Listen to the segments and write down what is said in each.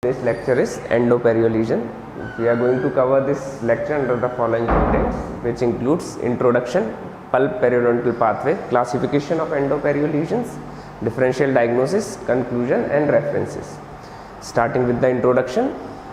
This lecture is endoperioral lesion. We are going to cover this lecture under the following contents, which includes introduction, pulp periodontal pathway, classification of endoperioral lesions, differential diagnosis, conclusion and references. Starting with the introduction,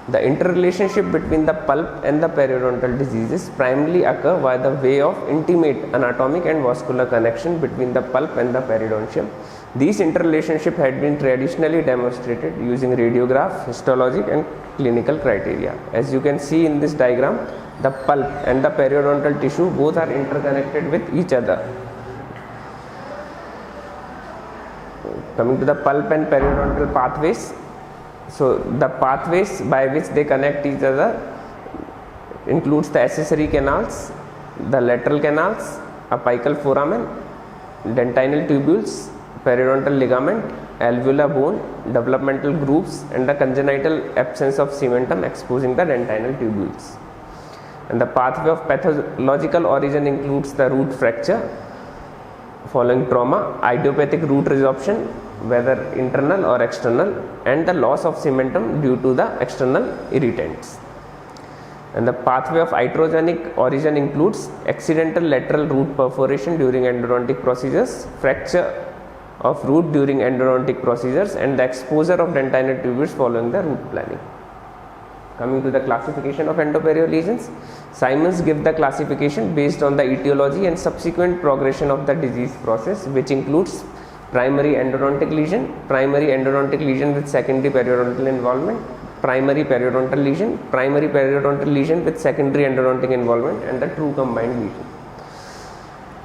the interrelationship between the pulp and the periodontal diseases primarily occur by the way of intimate anatomic and vascular connection between the pulp and the periodontium. These interrelationship had been traditionally demonstrated using radiograph, histologic and clinical criteria. As you can see in this diagram, the pulp and the periodontal tissue both are interconnected with each other. Coming to the pulp and periodontal pathways, so the pathways by which they connect each other includes the accessory canals, the lateral canals, apical foramen, dentinal tubules, periodontal ligament, alveolar bone, developmental grooves and the congenital absence of cementum exposing the dentinal tubules. And the pathway of pathological origin includes the root fracture following trauma, idiopathic root resorption whether internal or external, and the loss of cementum due to the external irritants. And the pathway of iatrogenic origin includes accidental lateral root perforation during endodontic procedures, fracture of root during endodontic procedures and the exposure of dentinal tubules following the root planning. Coming to the classification of endoperioral lesions, Simons give the classification based on the etiology and subsequent progression of the disease process, which includes primary endodontic lesion with secondary periodontal involvement, primary periodontal lesion with secondary endodontic involvement and the true combined lesion.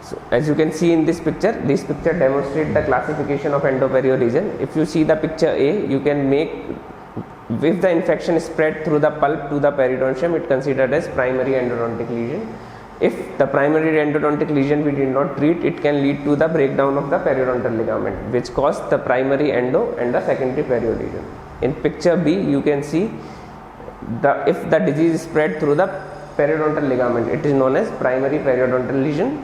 So as you can see in this picture demonstrates the classification of endoperioral lesion. If you see the picture A, you can make, if the infection is spread through the pulp to the periodontium, it considered as primary endodontic lesion. If the primary endodontic lesion we did not treat, it can lead to the breakdown of the periodontal ligament, which caused the primary endo and the secondary perio lesion. In picture B, you can see if the disease is spread through the periodontal ligament, it is known as primary periodontal lesion.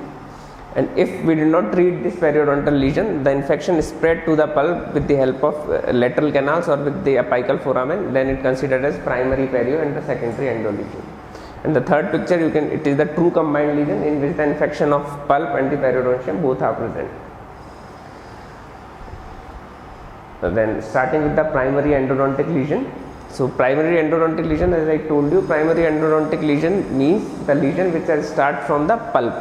And if we did not treat this periodontal lesion, the infection is spread to the pulp with the help of lateral canals or with the apical foramen, then it considered as primary perio and the secondary endo lesion. And the third picture, it is the true combined lesion in which the infection of pulp and the periodontium both are present. Then starting with the primary endodontic lesion. So primary endodontic lesion, as I told you, primary endodontic lesion means the lesion which will start from the pulp.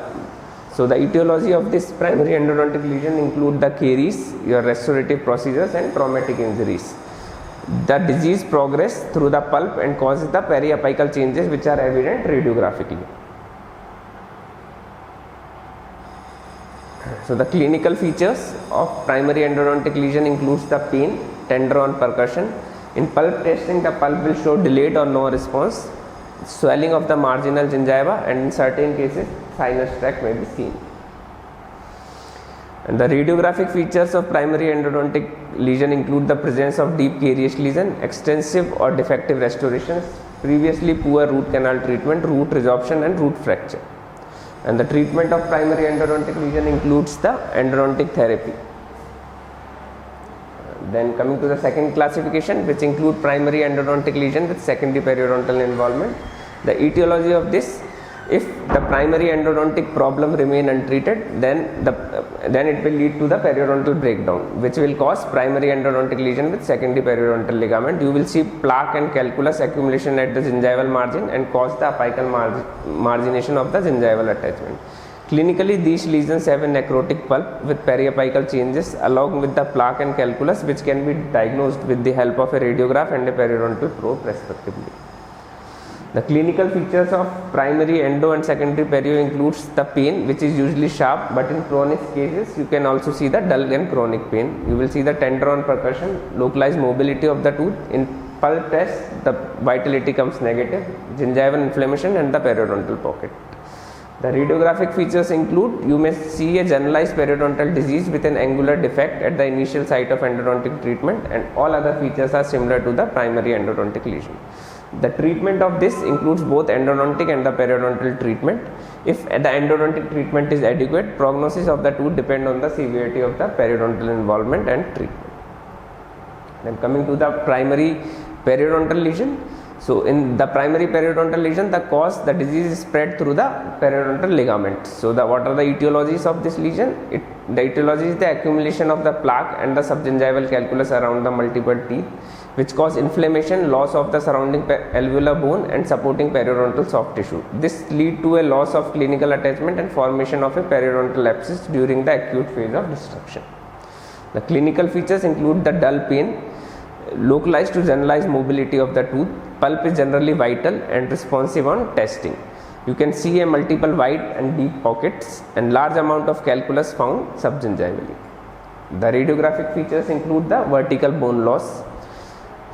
So the etiology of this primary endodontic lesion include the caries, your restorative procedures and traumatic injuries. The disease progress through the pulp and causes the periapical changes which are evident radiographically. So the clinical features of primary endodontic lesion includes the pain, tender on percussion. In pulp testing, the pulp will show delayed or no response, swelling of the marginal gingiva, and in certain cases sinus tract may be seen. And the radiographic features of primary endodontic lesion include the presence of deep carious lesion, extensive or defective restorations, previously poor root canal treatment, root resorption and root fracture. And the treatment of primary endodontic lesion includes the endodontic therapy. Then coming to the second classification, which include primary endodontic lesion with secondary periodontal involvement. The etiology of this, if the primary endodontic problem remain untreated, then it will lead to the periodontal breakdown, which will cause primary endodontic lesion with secondary periodontal ligament. You will see plaque and calculus accumulation at the gingival margin and cause the apical margination of the gingival attachment. Clinically, these lesions have a necrotic pulp with periapical changes along with the plaque and calculus, which can be diagnosed with the help of a radiograph and a periodontal probe respectively. The clinical features of primary endo and secondary perio includes the pain, which is usually sharp, but in chronic cases you can also see the dull and chronic pain. You will see the tender on percussion, localized mobility of the tooth. In pulp test, the vitality comes negative, gingival inflammation and the periodontal pocket. The radiographic features include, you may see a generalized periodontal disease with an angular defect at the initial site of endodontic treatment, and all other features are similar to the primary endodontic lesion. The treatment of this includes both endodontic and the periodontal treatment. If the endodontic treatment is adequate, prognosis of the tooth depend on the severity of the periodontal involvement and treatment. Then coming to the primary Periodontal lesion. So in the primary periodontal lesion, the disease is spread through the periodontal ligament. So what are the etiologies of this lesion? The etiology is the accumulation of the plaque and the subgingival calculus around the multiple teeth, which cause inflammation, loss of the surrounding alveolar bone and supporting periodontal soft tissue. This lead to a loss of clinical attachment and formation of a periodontal abscess during the acute phase of destruction. The clinical features include the dull pain, localized to generalized mobility of the tooth. Pulp is generally vital and responsive on testing. You can see a multiple wide and deep pockets and large amount of calculus found subgingivally. The radiographic features include the vertical bone loss.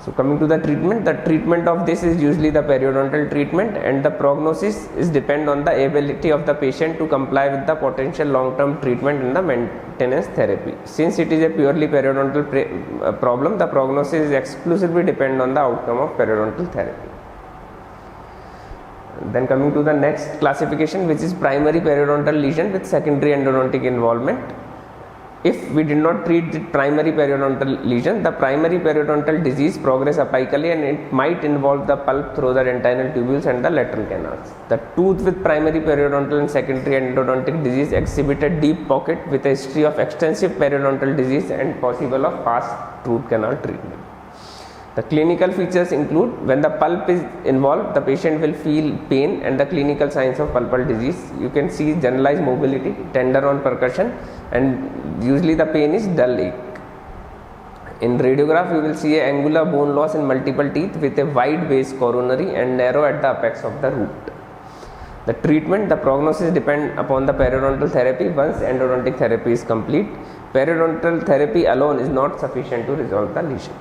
So coming to the treatment of this is usually the periodontal treatment, and the prognosis is depend on the ability of the patient to comply with the potential long-term treatment and the maintenance therapy. Since it is a purely periodontal problem, the prognosis is exclusively depend on the outcome of periodontal therapy. Then coming to the next classification, which is primary periodontal lesion with secondary endodontic involvement. If we did not treat the primary periodontal lesion, the primary periodontal disease progress apically and it might involve the pulp through the dentinal tubules and the lateral canals. The tooth with primary periodontal and secondary endodontic disease exhibited deep pocket with a history of extensive periodontal disease and possible of past root canal treatment. The clinical features include, when the pulp is involved, the patient will feel pain and the clinical signs of pulpal disease. You can see generalized mobility, tender on percussion, and usually the pain is dull ache. In radiograph, you will see a angular bone loss in multiple teeth with a wide base coronary and narrow at the apex of the root. The treatment, the prognosis depend upon the periodontal therapy. Once endodontic therapy is complete, periodontal therapy alone is not sufficient to resolve the lesion.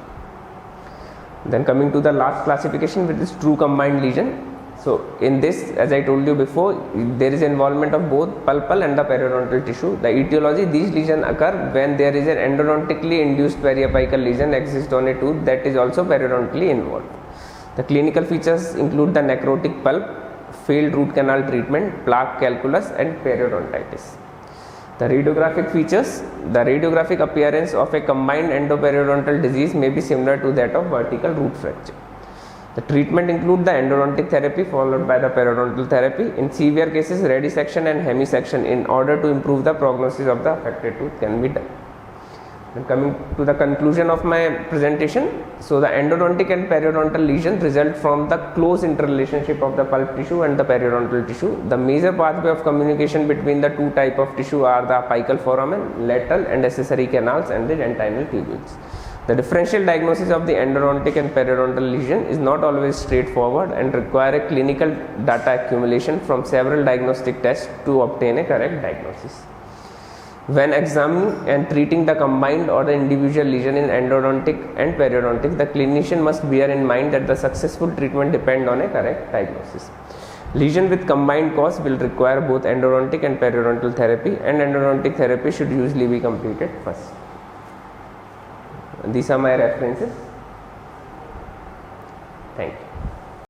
Then coming to the last classification, which is true combined lesion. So in this, as I told you before, there is involvement of both pulpal and the periodontal tissue. The etiology, these lesions occur when there is an endodontically induced periapical lesion exists on a tooth that is also periodontally involved. The clinical features include the necrotic pulp, failed root canal treatment, plaque calculus and periodontitis. The radiographic features, the radiographic appearance of a combined endoperiodontal disease may be similar to that of vertical root fracture. The treatment include the endodontic therapy followed by the periodontal therapy. In severe cases, radisection and hemisection in order to improve the prognosis of the affected tooth can be done. Then coming to the conclusion of my presentation, so the endodontic and periodontal lesion result from the close interrelationship of the pulp tissue and the periodontal tissue. The major pathway of communication between the two types of tissue are the apical foramen, lateral and accessory canals and the dentinal tubules. The differential diagnosis of the endodontic and periodontal lesion is not always straightforward and require a clinical data accumulation from several diagnostic tests to obtain a correct diagnosis. When examining and treating the combined or the individual lesion in endodontic and periodontic, the clinician must bear in mind that the successful treatment depends on a correct diagnosis. Lesion with combined cause will require both endodontic and periodontal therapy, and endodontic therapy should usually be completed first. These are my references. Thank you.